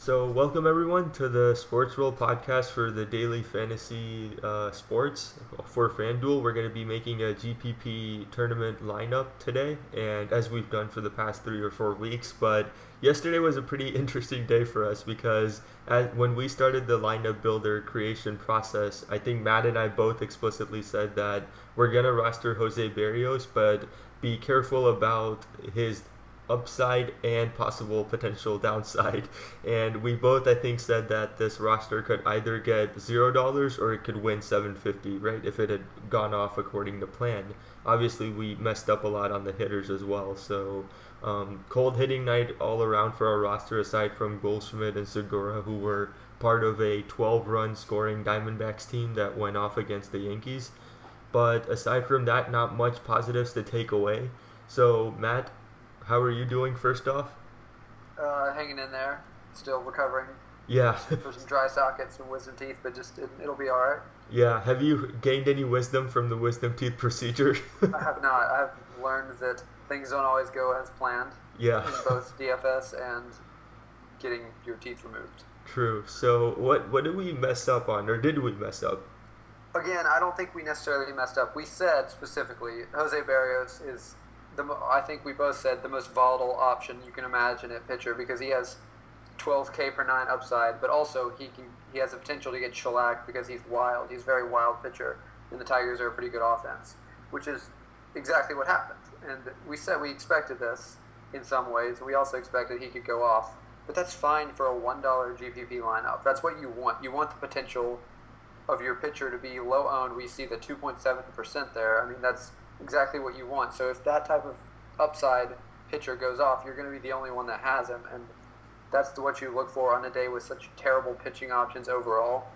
So, welcome everyone to the Sports Roll podcast for the daily fantasy sports for FanDuel. We're going to be making a GPP tournament lineup today, and as we've done for the past 3 or 4 weeks. But yesterday was a pretty interesting day for us because when we started the lineup builder creation process, I think Matt and I both explicitly said that we're going to roster Jose Barrios, but be careful about his upside and possible potential downside. And we both, I think, said that this roster could either get $0 or it could win 750, right? If it had gone off according to plan. Obviously, we messed up a lot on the hitters as well. So, cold hitting night all around for our roster, aside from Goldschmidt and Segura, who were part of a 12-run scoring Diamondbacks team that went off against the Yankees. But aside from that, not much positives to take away. So, Matt, how are you doing first off? Hanging in there, still recovering. Yeah. For some dry sockets and wisdom teeth, but it'll be all right. Yeah. Have you gained any wisdom from the wisdom teeth procedure? I have not. I've learned that things don't always go as planned. Yeah. In both DFS and getting your teeth removed. True. So what did we mess up on, or did we mess up? Again, I don't think we necessarily messed up. We said specifically Jose Barrios is I think we both said the most volatile option you can imagine at pitcher because he has 12K per 9 upside, but also he has the potential to get shellacked because he's wild. He's a very wild pitcher, and the Tigers are a pretty good offense, which is exactly what happened. And we said we expected this in some ways. We also expected he could go off, but that's fine for a $1 GPP lineup. That's what you want. You want the potential of your pitcher to be low owned. We see the 2.7% there. I mean, that's exactly what you want. So if that type of upside pitcher goes off, you're going to be the only one that has him, and that's what you look for on a day with such terrible pitching options overall.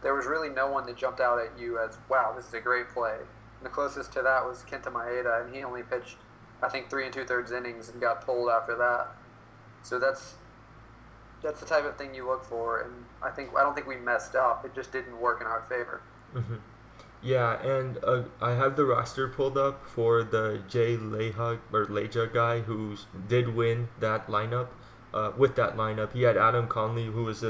There was really no one that jumped out at you as, wow, this is a great play. And the closest to that was Kenta Maeda, and he only pitched, I think, 3 2/3 innings and got pulled after that. So that's the type of thing you look for, and I don't think we messed up. It just didn't work in our favor. Mm-hmm. Yeah, and I have the roster pulled up for the Jay Leja guy who did win that lineup. With that lineup, he had Adam Conley, who was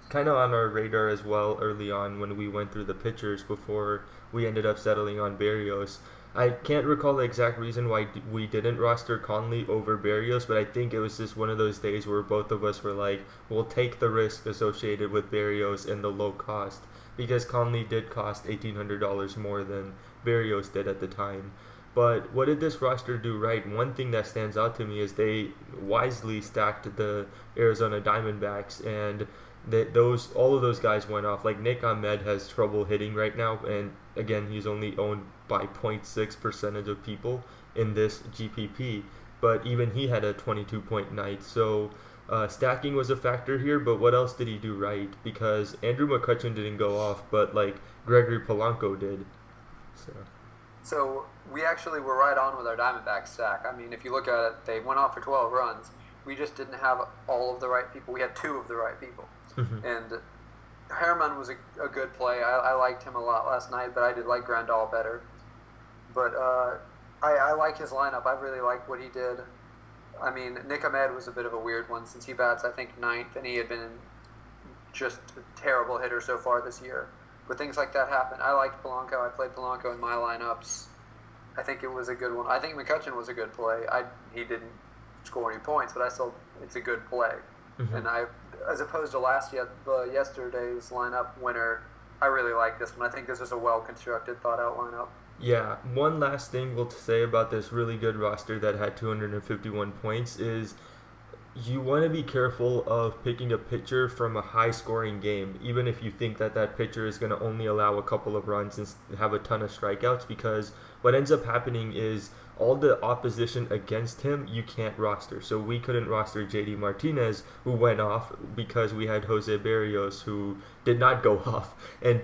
kind of on our radar as well early on when we went through the pitchers before we ended up settling on Barrios. I can't recall the exact reason why we didn't roster Conley over Barrios, but I think it was just one of those days where both of us were like, we'll take the risk associated with Barrios and the low cost, because Conley did cost $1,800 more than Barrios did at the time. But what did this roster do right? One thing that stands out to me is they wisely stacked the Arizona Diamondbacks, and all of those guys went off. Like Nick Ahmed has trouble hitting right now, and again, he's only owned by 0.6% of people in this GPP, but even he had a 22-point night. So stacking was a factor here, but what else did he do right? Because Andrew McCutchen didn't go off, but like Gregory Polanco did. So we actually were right on with our Diamondback stack. I mean, if you look at it, they went off for 12 runs. We just didn't have all of the right people. We had 2 of the right people. Mm-hmm. And Herman was a good play. I liked him a lot last night, but I did like Grandal better. But I like his lineup. I really liked what he did. I mean, Nick Ahmed was a bit of a weird one since he bats, I think, 9th, and he had been just a terrible hitter so far this year. But things like that happen. I liked Polanco. I played Polanco in my lineups. I think it was a good one. I think McCutchen was a good play. He didn't score any points, but it's a good play. Mm-hmm. And as opposed to yesterday's lineup winner, I really like this one. I think this is a well-constructed, thought-out lineup. Yeah, one last thing we'll say about this really good roster that had 251 points is you want to be careful of picking a pitcher from a high-scoring game, even if you think that pitcher is going to only allow a couple of runs and have a ton of strikeouts, because what ends up happening is all the opposition against him you can't roster. So we couldn't roster JD Martinez, who went off, because we had Jose Barrios, who did not go off. And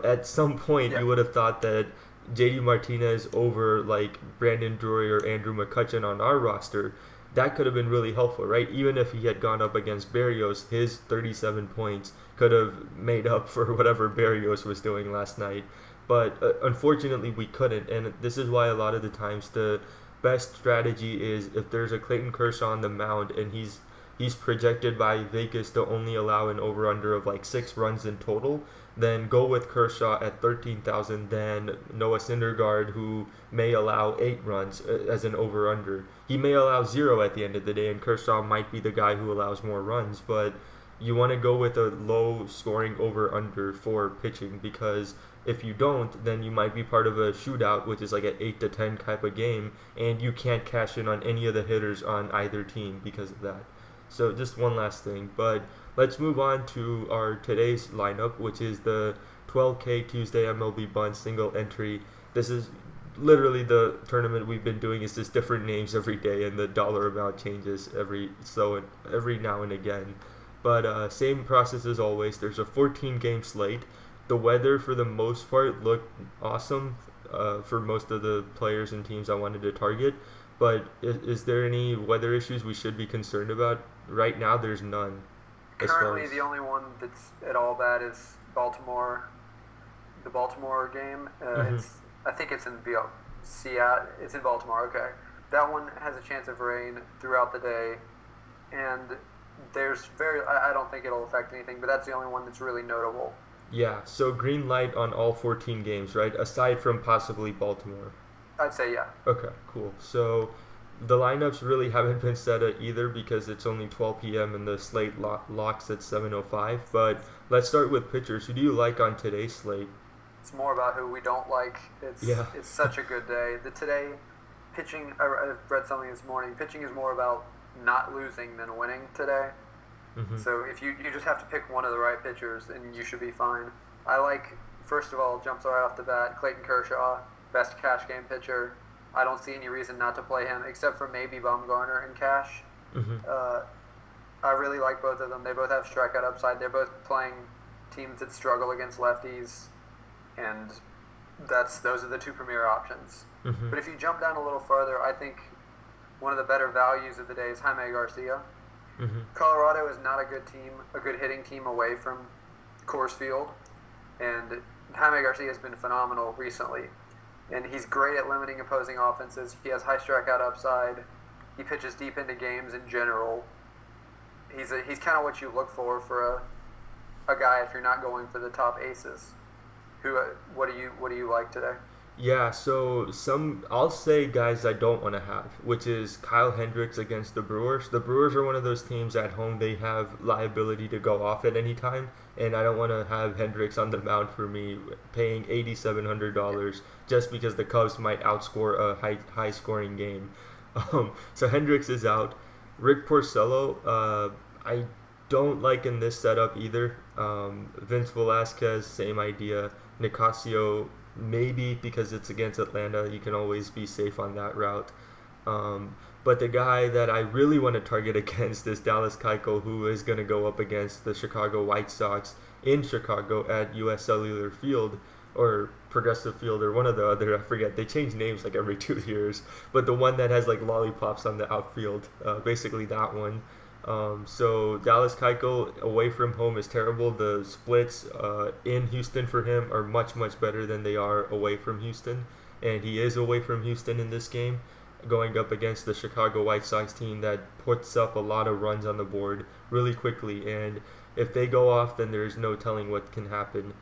at some point you would have thought that JD Martinez over like Brandon Drury or Andrew McCutchen on our roster, that could have been really helpful, right? Even if he had gone up against Barrios, his 37 points could have made up for whatever Barrios was doing last night. But unfortunately, we couldn't, and this is why a lot of the times the best strategy is if there's a Clayton Kershaw on the mound and he's he's projected by Vegas to only allow an over-under of like 6 runs in total, then go with Kershaw at 13,000, then Noah Syndergaard, who may allow 8 runs as an over-under. He may allow 0 at the end of the day, and Kershaw might be the guy who allows more runs, but you want to go with a low scoring over-under for pitching, because if you don't, then you might be part of a shootout, which is like an 8-10 type of game, and you can't cash in on any of the hitters on either team because of that. So just one last thing, but let's move on to our today's lineup, which is the 12K Tuesday MLB Bun single entry. This is literally the tournament we've been doing. Is just different names every day, and the dollar amount changes every now and again. But same process as always. There's a 14-game slate. The weather, for the most part, looked awesome for most of the players and teams I wanted to target. But is there any weather issues we should be concerned about? Right now, there's none. Currently, the only one that's at all bad is Baltimore. The Baltimore game. I think it's in Seattle. It's in Baltimore. Okay, that one has a chance of rain throughout the day, and I don't think it'll affect anything. But that's the only one that's really notable. Yeah. So green light on all 14 games, right? Aside from possibly Baltimore. I'd say yeah. Okay. Cool. So the lineups really haven't been set at either because it's only 12 p.m. and the slate locks at 7:05. But let's start with pitchers. Who do you like on today's slate? It's more about who we don't like. It's such a good day. Today, pitching, I read something this morning, pitching is more about not losing than winning today. Mm-hmm. So if you just have to pick one of the right pitchers, and you should be fine. I like, first of all, jumps right off the bat, Clayton Kershaw, best cash game pitcher. I don't see any reason not to play him, except for maybe Bumgarner in cash. Mm-hmm. I really like both of them. They both have strikeout upside. They're both playing teams that struggle against lefties, and those are the two premier options. Mm-hmm. But if you jump down a little further, I think one of the better values of the day is Jaime Garcia. Mm-hmm. Colorado is not a good hitting team away from Coors Field, and Jaime Garcia has been phenomenal recently. And he's great at limiting opposing offenses. He has high strikeout upside. He pitches deep into games in general. He's kind of what you look for a guy if you're not going for the top aces. What do you like today? Yeah, so I'll say guys I don't want to have, which is Kyle Hendricks against the Brewers. The Brewers are one of those teams at home, they have liability to go off at any time, and I don't want to have Hendricks on the mound for me paying $8,700 just because the Cubs might outscore a high scoring game. So Hendricks is out. Rick Porcello, I don't like in this setup either. Vince Velasquez, same idea. Nicasio, maybe because it's against Atlanta, you can always be safe on that route. But the guy that I really want to target against is Dallas Keuchel, who is going to go up against the Chicago White Sox in Chicago at U.S. Cellular Field, or Progressive Field, or one of the other, I forget. They change names like every 2 years. But the one that has like lollipops on the outfield, basically that one. So Dallas Keuchel away from home is terrible. The splits in Houston for him are much, much better than they are away from Houston. And he is away from Houston in this game, going up against the Chicago White Sox team that puts up a lot of runs on the board really quickly. And if they go off, then there's no telling what can happen.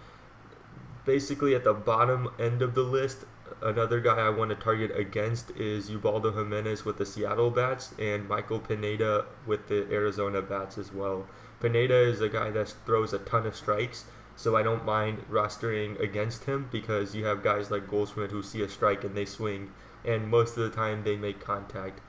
Basically, at the bottom end of the list, another guy I want to target against is Ubaldo Jimenez with the Seattle bats and Michael Pineda with the Arizona bats as well. Pineda is a guy that throws a ton of strikes, so I don't mind rostering against him because you have guys like Goldschmidt who see a strike and they swing, and most of the time they make contact.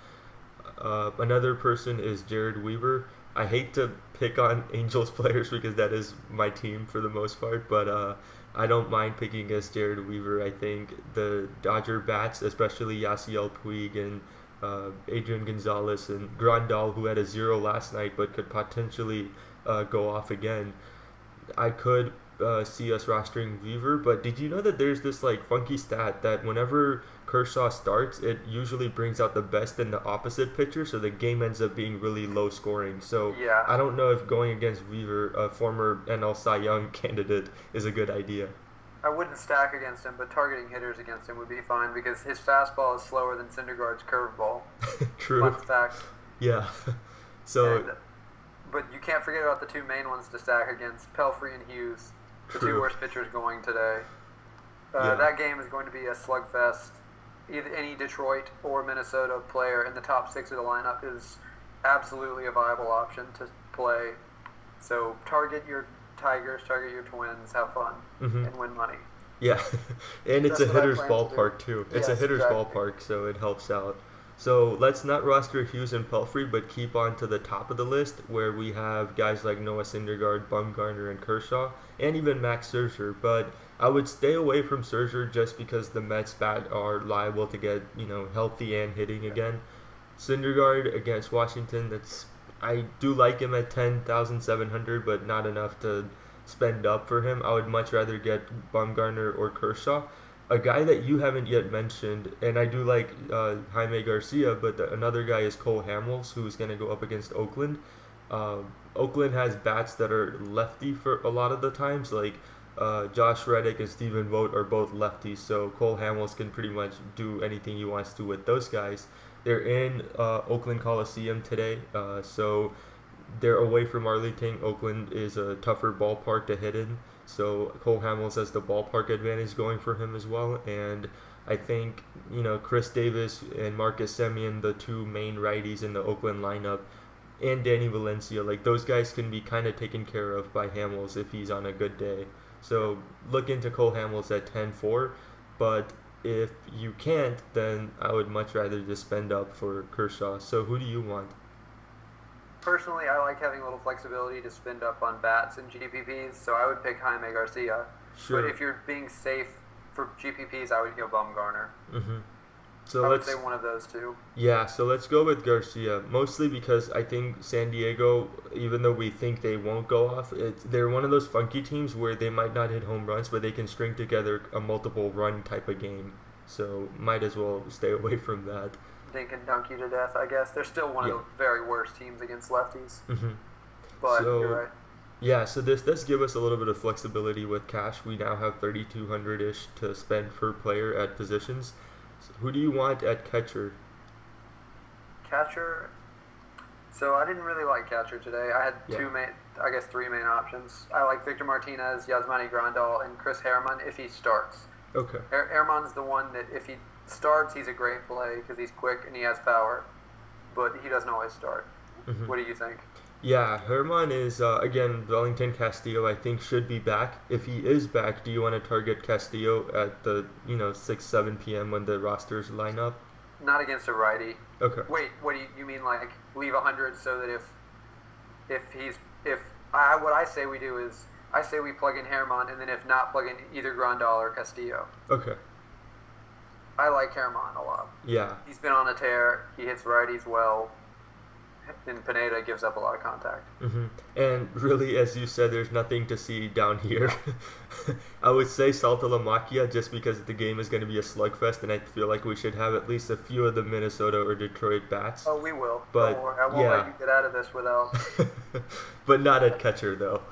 Another person is Jared Weaver. I hate to pick on Angels players because that is my team for the most part, but I don't mind picking against Jared Weaver. I think the Dodger bats, especially Yasiel Puig and Adrian Gonzalez and Grandal, who had a 0 last night but could potentially go off again. I could see us rostering Weaver, but did you know that there's this like funky stat that whenever Kershaw starts, it usually brings out the best in the opposite pitcher, so the game ends up being really low scoring. So yeah. I don't know if going against Weaver, a former NL Cy Young candidate, is a good idea. I wouldn't stack against him, but targeting hitters against him would be fine because his fastball is slower than Syndergaard's curveball. True. Fun fact. Yeah. So But you can't forget about the two main ones to stack against, Pelfrey and Hughes, the two True. worst pitchers going today. Yeah. That game is going to be a slugfest. Either any Detroit or Minnesota player in the top 6 of the lineup is absolutely a viable option to play. So target your Tigers, target your Twins, have fun, and win money. Yeah, and it's That's a what I hitter's plan to do. ballpark too. It's a Yes, hitter's exactly. ballpark, so it helps out. So let's not roster Hughes and Pelfrey, but keep on to the top of the list where we have guys like Noah Syndergaard, Bumgarner, and Kershaw, and even Max Scherzer. But I would stay away from Scherzer just because the Mets bat are liable to get healthy and hitting again. Syndergaard against Washington, that's I do like him at 10,700, but not enough to spend up for him. I would much rather get Bumgarner or Kershaw. A guy that you haven't yet mentioned, and I do like Jaime Garcia, but another guy is Cole Hamels, who's going to go up against Oakland. Oakland has bats that are lefty for a lot of the times, like Josh Reddick and Stephen Vogt are both lefties, so Cole Hamels can pretty much do anything he wants to with those guys. They're in Oakland Coliseum today, so they're away from Arlington. Oakland is a tougher ballpark to hit in, so Cole Hamels has the ballpark advantage going for him as well. And I think Chris Davis and Marcus Semien, the two main righties in the Oakland lineup, and Danny Valencia, like those guys can be kind of taken care of by Hamels if he's on a good day. So look into Cole Hamels at 10-4, but if you can't, then I would much rather just spend up for Kershaw. So who do you want? Personally, I like having a little flexibility to spend up on bats and GPPs, so I would pick Jaime Garcia. Sure. But if you're being safe for GPPs, I would go Bumgarner. So I would let's say one of those two. Yeah, so let's go with Garcia, mostly because I think San Diego, even though we think they won't go off, they're one of those funky teams where they might not hit home runs, but they can string together a multiple run type of game. So might as well stay away from that. They can dunk you to death, I guess. They're still one of the very worst teams against lefties. But So, you're right. Yeah, so this does give us a little bit of flexibility with cash. We now have 3,200-ish to spend per player at positions. So who do you want at catcher? Catcher. So I didn't really like catcher today. I had three main options. I like Victor Martinez, Yasmani Grandal, and Chris Herrmann if he starts. Okay. Herrmann's the one that if he starts, he's a great play because he's quick and he has power, but he doesn't always start. What do you think? Yeah, Herman is, again, Wellington Castillo, I think, should be back. If he is back, do you want to target Castillo at the, 6, 7 p.m. when the rosters line up? Not against a righty. Okay. Wait, what do you mean? Like leave 100 so that what I say we do is I say we plug in Herrmann and then if not plug in either Grandal or Castillo. Okay. I like Herrmann a lot. Yeah. He's been on a tear. He hits righties well. And Pineda gives up a lot of contact. And really, as you said, there's nothing to see down here. I would say Salta La Macchia just because the game is going to be a slugfest, and I feel like we should have at least a few of the Minnesota or Detroit bats. Oh, we will. But don't worry. I won't let you get out of this without. But not at catcher, though.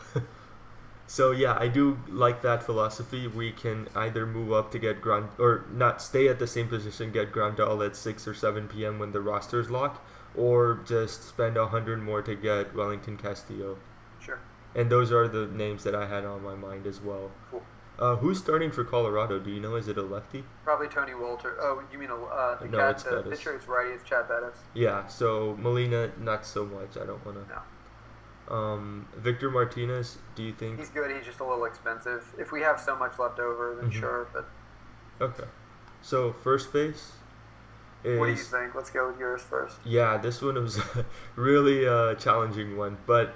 So yeah, I do like that philosophy. We can either move up to get or not stay at the same position, get Grandal at 6 or 7 p.m. when the rosters lock, or just spend 100 more to get Wellington Castillo. Sure. And those are the names that I had on my mind as well. Cool. Who's starting for Colorado? Do you know? Is it a lefty? Probably Tony Wolter. Oh, you mean the pitcher is righty. It's Chad Bettis. Yeah. So Molina, not so much. I don't want to. No. Victor Martinez, do you think? He's good. He's just a little expensive. If we have so much left over, then sure. But okay. So first base. What do you think? Let's go with yours first. Yeah, this one was a really challenging one, but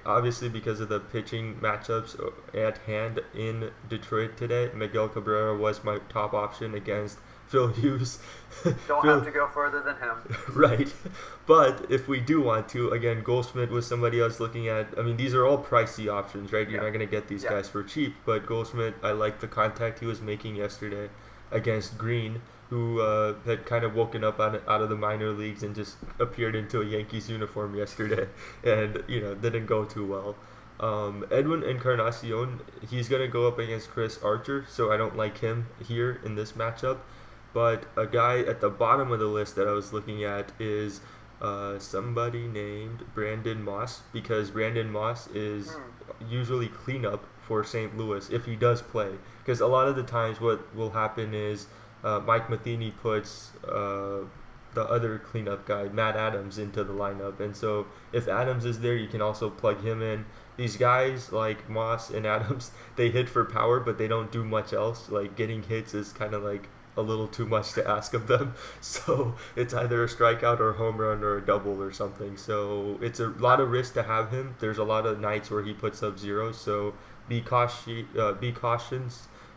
obviously because of the pitching matchups at hand in Detroit today, Miguel Cabrera was my top option against Phil Hughes. Don't have to go further than him. Right. But if we do want to, again, Goldschmidt was somebody I was looking at. I mean, these are all pricey options, right? You're not going to get these guys for cheap, but Goldschmidt, I liked the contact he was making yesterday against Green, who had kind of woken up out of the minor leagues and just appeared into a Yankees uniform yesterday and, didn't go too well. Edwin Encarnacion, he's going to go up against Chris Archer, so I don't like him here in this matchup. But a guy at the bottom of the list that I was looking at is somebody named Brandon Moss, because Brandon Moss is usually cleanup for St. Louis if he does play. Because a lot of the times what will happen is Mike Matheny puts the other cleanup guy, Matt Adams, into the lineup. And so if Adams is there, you can also plug him in. These guys like Moss and Adams, they hit for power, but they don't do much else. Like getting hits is kind of like a little too much to ask of them. So it's either a strikeout or a home run or a double or something. So it's a lot of risk to have him. There's a lot of nights where he puts up zeros. So be cautious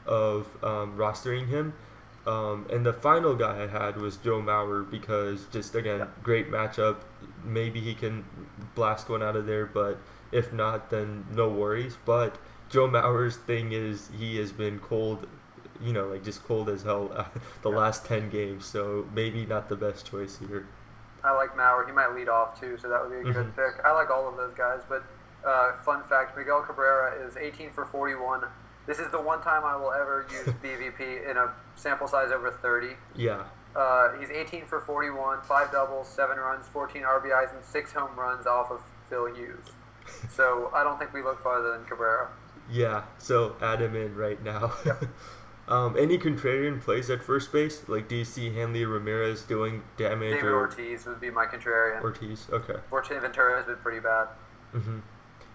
of rostering him. And the final guy I had was Joe Mauer, because just again, great matchup. Maybe he can blast one out of there, but if not, then no worries. But Joe Mauer's thing is he has been cold, like just cold as hell the last 10 games. So maybe not the best choice here. I like Mauer. He might lead off too, so that would be a good pick. I like all of those guys, but fun fact, Miguel Cabrera is 18 for 41. This is the one time I will ever use BVP in a sample size over 30. Yeah. He's 18 for 41, 5 doubles, 7 runs, 14 RBIs, and 6 home runs off of Phil Hughes. So I don't think we look farther than Cabrera. Yeah, so add him in right now. Yep. Any contrarian plays at first base? Like, do you see Hanley Ramirez doing damage? David Ortiz would be my contrarian. Ortiz, okay. Ventura has been pretty bad.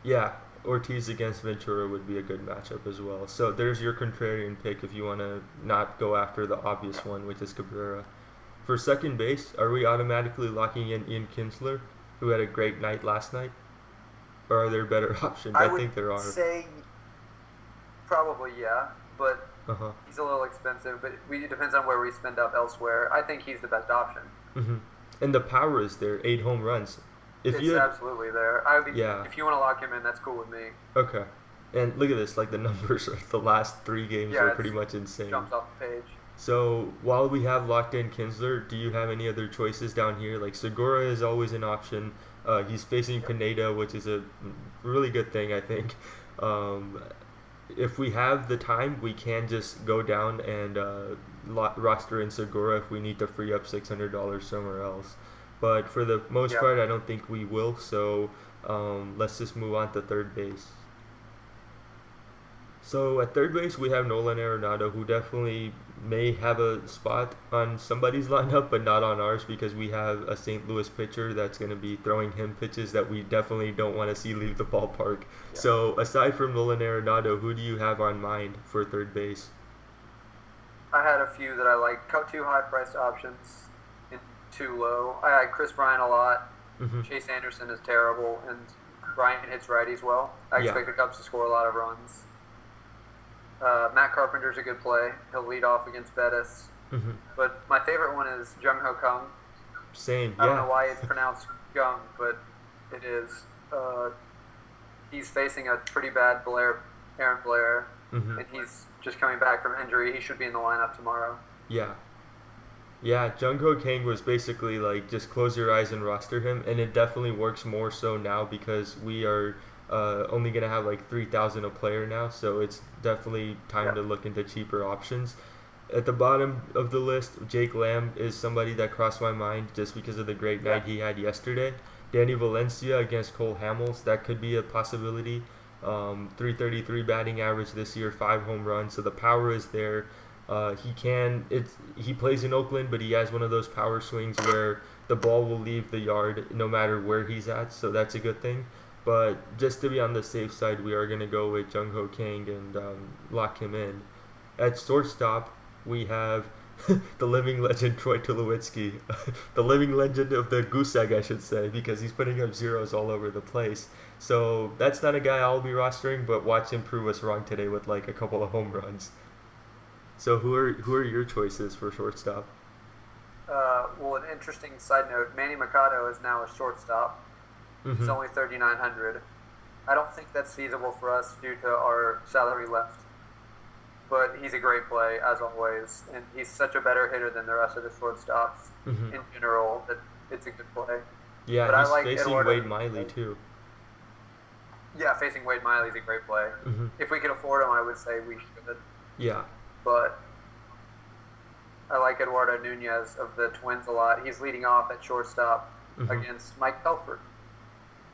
Yeah, Ortiz against Ventura would be a good matchup as well. So there's your contrarian pick if you want to not go after the obvious one, which is Cabrera. For second base, are we automatically locking in Ian Kinsler, who had a great night last night? Or are there better options? I think there are. I would say probably, yeah, but he's a little expensive. But it depends on where we spend up elsewhere. I think he's the best option. And the power is there, 8 home runs. It's absolutely there. If you want to lock him in, that's cool with me. Okay. And look at this, like the numbers of the last 3 games are pretty much insane. Jumps off the page. So while we have locked in Kinsler, do you have any other choices down here? Like Segura is always an option. He's facing Pineda, which is a really good thing, I think. If we have the time, we can just go down and roster in Segura if we need to free up $600 somewhere else. But for the most part, I don't think we will. So let's just move on to third base. So at third base, we have Nolan Arenado, who definitely may have a spot on somebody's lineup, but not on ours, because we have a St. Louis pitcher that's going to be throwing him pitches that we definitely don't want to see leave the ballpark. Yeah. So aside from Nolan Arenado, who do you have on mind for third base? I had a few that I like. 2 high-priced options and 2 low. I like Chris Bryant a lot. Chase Anderson is terrible, and Bryant hits righties well. I expect the Cubs to score a lot of runs. Matt Carpenter's a good play. He'll lead off against Bettis. But my favorite one is Jung Ho Kang. Same, I don't know why it's pronounced Gung, but it is. He's facing a pretty bad Aaron Blair, and he's just coming back from injury. He should be in the lineup tomorrow. Yeah, Jung Ho Kang was basically like, just close your eyes and roster him, and it definitely works more so now because we are only going to have like 3,000 a player now, so it's definitely time to look into cheaper options. At the bottom of the list, Jake Lamb is somebody that crossed my mind just because of the great night he had yesterday. Danny Valencia against Cole Hamels, that could be a possibility. 333 batting average this year, 5 home runs, so the power is there. He plays in Oakland, but he has one of those power swings where the ball will leave the yard no matter where he's at, so that's a good thing. But just to be on the safe side, we are going to go with Jung Ho Kang and lock him in. At shortstop, we have the living legend Troy Tulowitzki, the living legend of the goose egg, I should say, because he's putting up zeros all over the place. So that's not a guy I'll be rostering, but watch him prove us wrong today with like a couple of home runs. So who are your choices for shortstop? Well, an interesting side note, Manny Machado is now a shortstop. He's only $3,900. I don't think that's feasible for us due to our salary left. But he's a great play, as always. And he's such a better hitter than the rest of the shortstops in general that it's a good play. Yeah, but he's facing Wade Miley, too. Yeah, facing Wade Miley is a great play. If we could afford him, I would say we should. Yeah. But I like Eduardo Nunez of the Twins a lot. He's leading off at shortstop. against Mike Telford,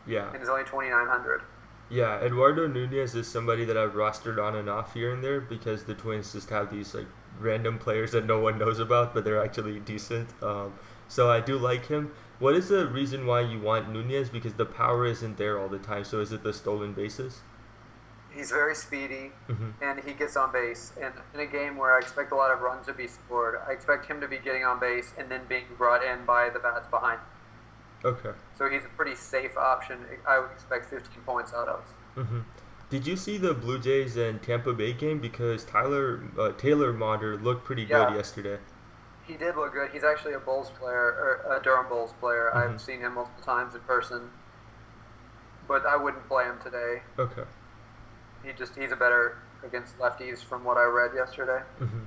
Yeah. and he's only 2,900. Yeah, Eduardo Nunez is somebody that I've rostered on and off here and there because the Twins just have these like random players that no one knows about, but they're actually decent. So I do like him. What is the reason why you want Nunez? Because the power isn't there all the time. So is it the stolen bases? He's very speedy, Hmm. and he gets on base. And in a game where I expect a lot of runs to be scored, I expect him to be getting on base and then being brought in by the bats behind. Okay. So he's a pretty safe option. I would expect 15 points out of. Hmm. Did you see the Blue Jays and Tampa Bay game? Because Taylor Motter looked pretty good Yeah, yesterday. he did look good. He's actually a Bulls player, or a Durham Bulls player. Hmm. I've seen him multiple times in person, but I wouldn't play him today. Okay. He's a better against lefties from what I read yesterday. Hmm.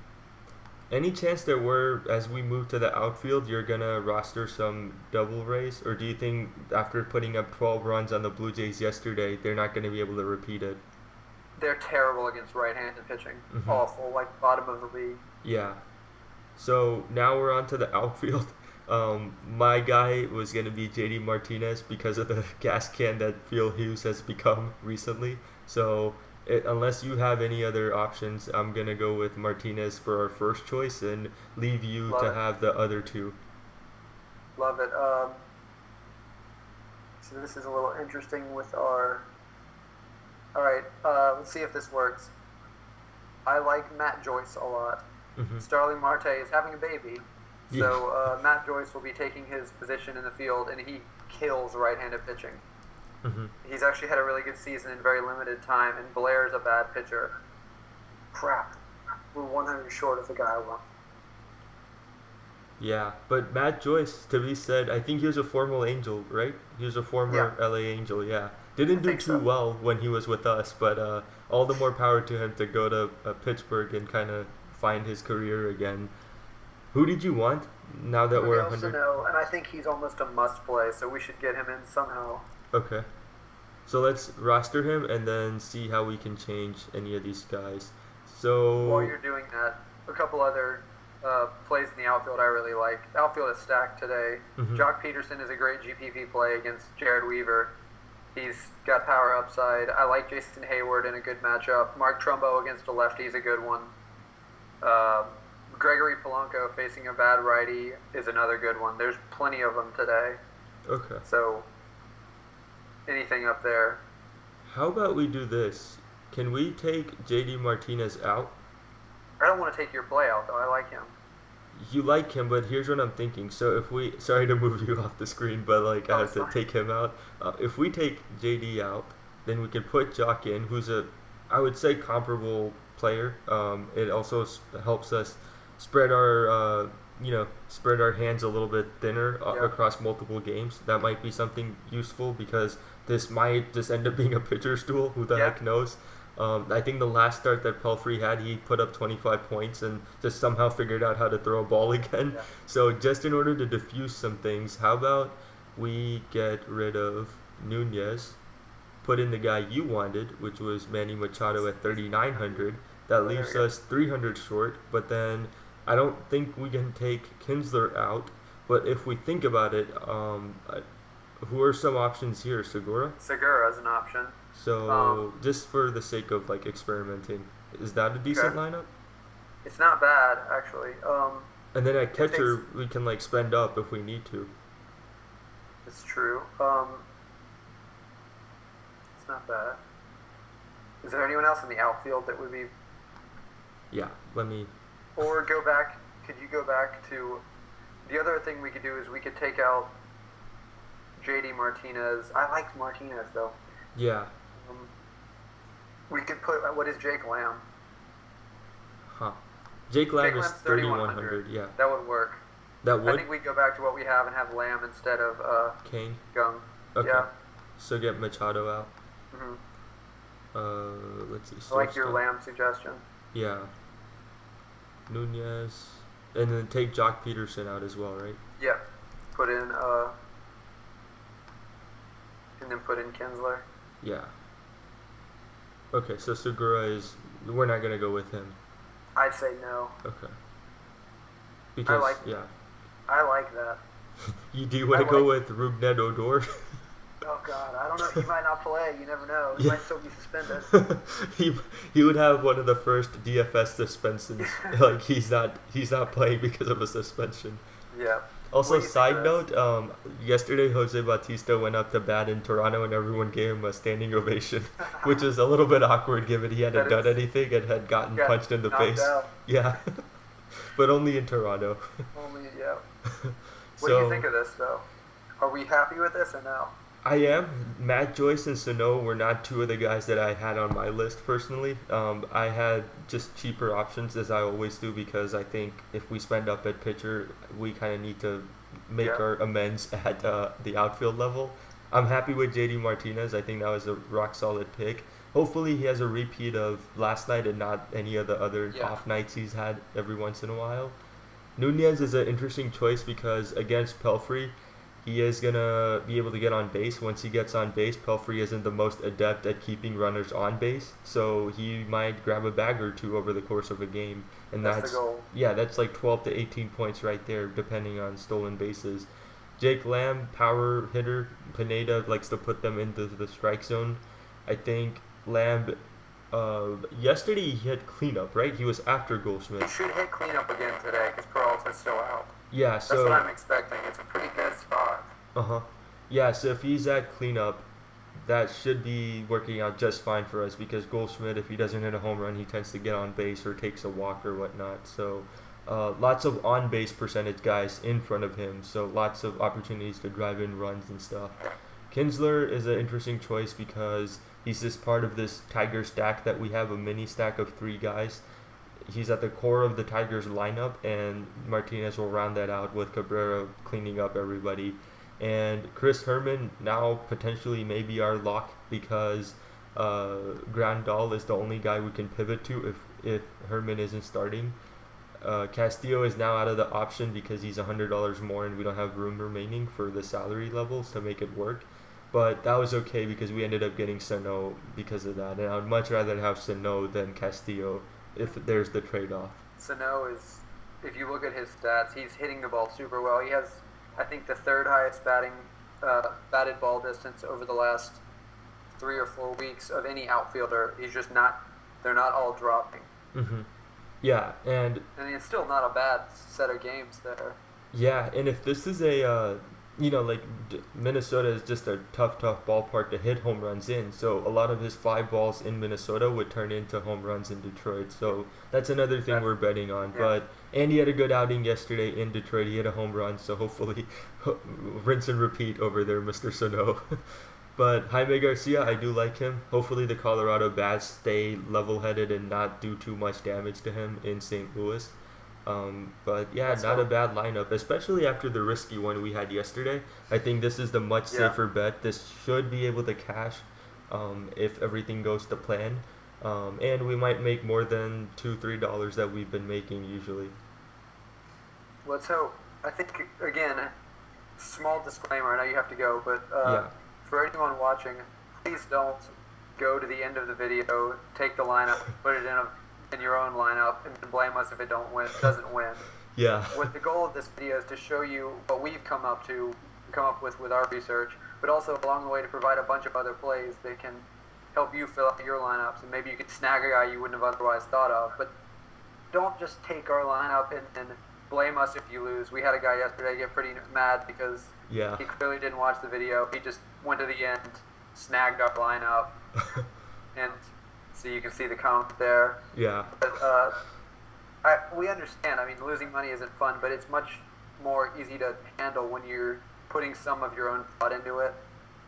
Any chance that as we move to the outfield, you're gonna roster some double rays, or do you think after putting up 12 runs on the Blue Jays yesterday, they're not gonna be able to repeat it? They're terrible against right-handed pitching. Hmm. Awful, like bottom of the league. Yeah. So now we're on to the outfield. My guy was gonna be JD Martinez because of the gas can that Phil Hughes has become recently. So unless you have any other options, I'm gonna go with Martinez for our first choice and leave you Love to it. have the other two. Love it. So this is a little interesting with our. All right, let's see if this works. I like Matt Joyce a lot. Hmm. Starling Marte is having a baby, Yeah. so Matt Joyce will be taking his position in the field, and he kills right-handed pitching. Hmm. He's actually had a really good season in very limited time, and Blair's a bad pitcher. Crap, we're 100 short of the guy I want. Yeah, but Matt Joyce, to be said, I think he was a former Angel, right? He was a former Yeah, LA Angel, yeah. I Didn't do think too so. well when he was with us, but all the more power to him to go to Pittsburgh and kind of find his career again. Who did you want now that we're Miguel 100? Sano, and I think he's almost a must-play, so we should get him in somehow. Okay. So let's roster him and then see how we can change any of these guys. While So, you're doing that, a couple other plays in the outfield I really like. Outfield is stacked today. mhm. Jock Peterson is a great GPP play against Jared Weaver. He's got power upside. I like Jason Hayward in a good matchup. Mark Trumbo against a lefty is a good one. Uh, Gregory Polanco facing a bad righty is another good one. There's plenty of them today. Okay. So anything up there. How about we do this? Can we take JD Martinez out? I don't want to take your play out though. I like him. You like him, but here's what I'm thinking. So if we, sorry to move you off the screen, but like I Oh, have it's to fine. take him out. If we take JD out, then we can put Jock in, who's I would say comparable player. It also helps us spread spread our hands a little bit thinner Yeah. across multiple games. That might be something useful because this might just end up being a pitcher stool. Who the Yeah. heck knows? I think the last start that Pelfrey had, he put up 25 points and just somehow figured out how to throw a ball again. Yeah. So just in order to diffuse some things, how about we get rid of Nunez, put in the guy you wanted, which was Manny Machado at 3,900. That Oh, there leaves we go. us 300 short, but then I don't think we can take Kinsler out. But if we think about it, who are some options here? Segura? Segura is an option. So just for the sake of like experimenting, is that a decent Okay. lineup? It's not bad actually. And then at It takes- catcher, we can like spend up if we need to. It's true. It's not bad. Is there anyone else in the outfield that would be? Yeah, let me. Or go back? Could you go back to? The other thing we could do is we could take out JD Martinez. I liked Martinez though. Yeah, Um, we could put what is Jake Lamb? huh. Jake Lamb Jake is Lamb's 3,100. Yeah, That would work. that I would think we'd go back to what we have and have Lamb instead of Kane. Gung. Okay. Yeah. So get Machado out. hmm Let's see. I like your shortstop. Lamb suggestion. Yeah. Nunez, and then take Jock Peterson out as well, right? Yeah. Put in and then put in Kinsler. Yeah. Okay, so Segura is. We're not gonna go with him. I'd say no. Okay. Because like- yeah. I like that. Do you want to go with Rougned Odor? Oh God, I don't know. He might not play. You never know. He Yeah. might still be suspended. he he would have one of the first DFS suspensions. Like he's not playing because of a suspension. Yeah. What Also, do you think side of this? note, yesterday Jose Bautista went up to bat in Toronto and everyone gave him a standing ovation, which is a little bit awkward given he hadn't That done is, anything and had gotten got punched in the knocked face. out. Yeah, but only in Toronto. Only, yeah. What do you So think of this, though? Are we happy with this or no? I am. Matt Joyce and Sano were not two of the guys that I had on my list personally. I had just cheaper options as I always do because I think if we spend up at pitcher, we kind of need to make Yeah. our amends at the outfield level. I'm happy with JD Martinez. I think that was a rock solid pick. Hopefully he has a repeat of last night and not any of the other Yeah. off nights he's had every once in a while. Nunez is an interesting choice because against Pelfrey, he is gonna be able to get on base. Once he gets on base, Pelfrey isn't the most adept at keeping runners on base, so he might grab a bag or two over the course of a game, and That's the goal. yeah, that's like 12 to 18 points right there, depending on stolen bases. Jake Lamb, power hitter. Pineda likes to put them into the strike zone. I think Lamb. Yesterday he had cleanup, right? He was after He Goldschmidt. should hit cleanup again today because Peralta's still out. Yeah, That's what so I'm expecting. It's a pretty good spot. uh-huh. Yeah, so if he's at cleanup, that should be working out just fine for us because Goldschmidt, if he doesn't hit a home run, he tends to get on base or takes a walk or whatnot. So lots of on base percentage guys in front of him, so lots of opportunities to drive in runs and stuff. Kinsler is an interesting choice because he's just part of this Tiger stack that we have, a mini stack of three guys. He's at the core of the Tigers lineup, and Martinez will round that out with Cabrera cleaning up everybody. And Chris Herman now potentially may be our lock because Grandal is the only guy we can pivot to if Herman isn't starting. Castillo is now out of the option because he's $100 more and we don't have room remaining for the salary levels to make it work. But that was okay because we ended up getting Sano because of that. And I would much rather have Sano than Castillo if there's the trade-off. Sano is, if you look at his stats, he's hitting the ball super well. He has, I think, the third highest batted ball distance over the last 3 or 4 weeks of any outfielder. He's just not, they're not all dropping. Hmm. Yeah, and It's still not a bad set of games there. yeah, and if this is a like Minnesota is just a tough ballpark to hit home runs in. So a lot of his fly balls in Minnesota would turn into home runs in Detroit. So that's another thing we're betting on. Yeah. But Andy had a good outing yesterday in Detroit. He hit a home run, so hopefully rinse and repeat over there, Mr. Sano. But Jaime Garcia, I do like him. Hopefully the Colorado Bats stay level-headed and not do too much damage to him in St. Louis. But yeah, That's not all. a bad lineup, especially after the risky one we had yesterday. I think this is the much Yeah. safer bet. This should be able to cash if everything goes to plan. And we might make more than $2-3 that we've been making usually. Let's hope. I think, again, small disclaimer, I know you have to go, but Yeah. for anyone watching, please don't go to the end of the video, take the lineup, put it in your own lineup, and then blame us if it doesn't win. Yeah. What the goal of this video is to show you what we've come up with our research, but also along the way to provide a bunch of other plays that can help you fill out your lineups, and maybe you can snag a guy you wouldn't have otherwise thought of. But don't just take our lineup and blame us if you lose. We had a guy yesterday get pretty mad because Yeah. he clearly didn't watch the video. He just went to the end, snagged our lineup, and so you can see the comment there. Yeah. But we understand. I mean, losing money isn't fun, but it's much more easy to handle when you're putting some of your own thought into it.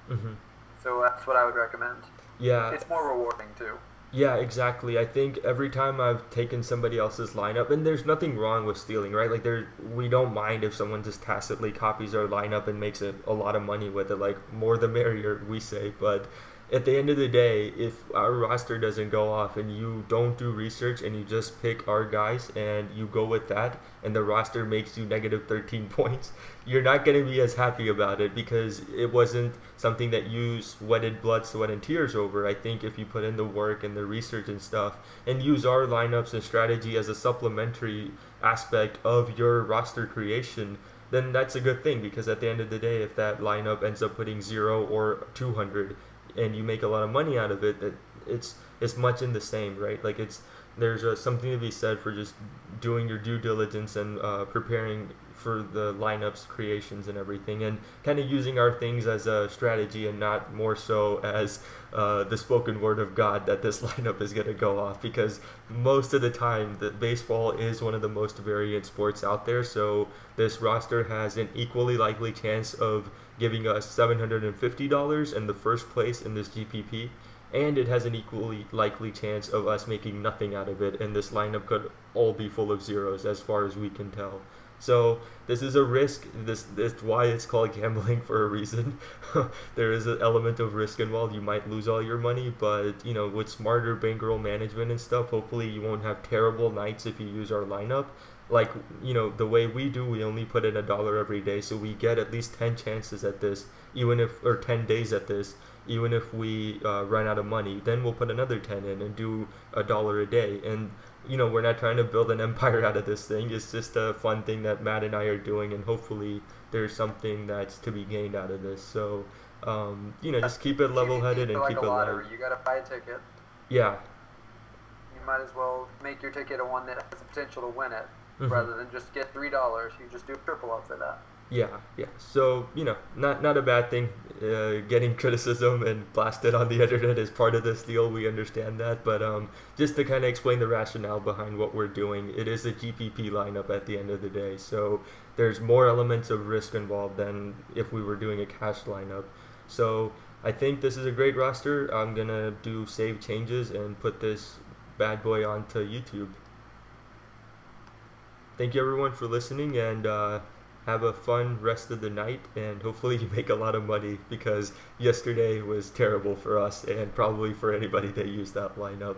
Hmm. So that's what I would recommend. Yeah. It's more rewarding too. Yeah, exactly. I think every time I've taken somebody else's lineup, and there's nothing wrong with stealing, right? Like we don't mind if someone just tacitly copies our lineup and makes a lot of money with it. Like more the merrier, we say. But at the end of the day, if our roster doesn't go off and you don't do research and you just pick our guys and you go with that, and the roster makes you negative 13 points, you're not going to be as happy about it because it wasn't something that you sweated blood, sweat, and tears over. I think if you put in the work and the research and stuff and use our lineups and strategy as a supplementary aspect of your roster creation, then that's a good thing, because at the end of the day, if that lineup ends up putting 0 or 200 and you make a lot of money out of it, it's much in the same, right? Like there's something to be said for just doing your due diligence and preparing for the lineups creations and everything, and kind of using our things as a strategy and not more so as the spoken word of God that this lineup is going to go off, because most of the time the baseball is one of the most variant sports out there, so this roster has an equally likely chance of giving us $750 in the first place in this GPP, and it has an equally likely chance of us making nothing out of it, and this lineup could all be full of zeros as far as we can tell. So this is a risk. This why it's called gambling for a reason. There is an element of risk involved. You might lose all your money, but with smarter bankroll management and stuff, hopefully you won't have terrible nights if you use our lineup. Like the way we do, we only put in $1 every day, so we get at least 10 chances at this, or 10 days at this. Even if we run out of money, then we'll put another 10 in and do $1 a day. And we're not trying to build an empire out of this thing. It's just a fun thing that Matt and I are doing, and hopefully there's something that's to be gained out of this. So just keep it level-headed and like keep a it lottery. light. You got to buy a ticket. Yeah. You might as well make your ticket a one that has the potential to win it, Mm-hmm. rather than just get $3. You just do a triple up for that. Yeah. So not a bad thing. Getting criticism and blasted on the internet is part of this deal. We understand that, but just to kind of explain the rationale behind what we're doing, it is a GPP lineup at the end of the day. So there's more elements of risk involved than if we were doing a cash lineup. So I think this is a great roster. I'm gonna do save changes and put this bad boy onto YouTube. Thank you everyone for listening, and have a fun rest of the night, and hopefully you make a lot of money, because yesterday was terrible for us and probably for anybody that used that lineup.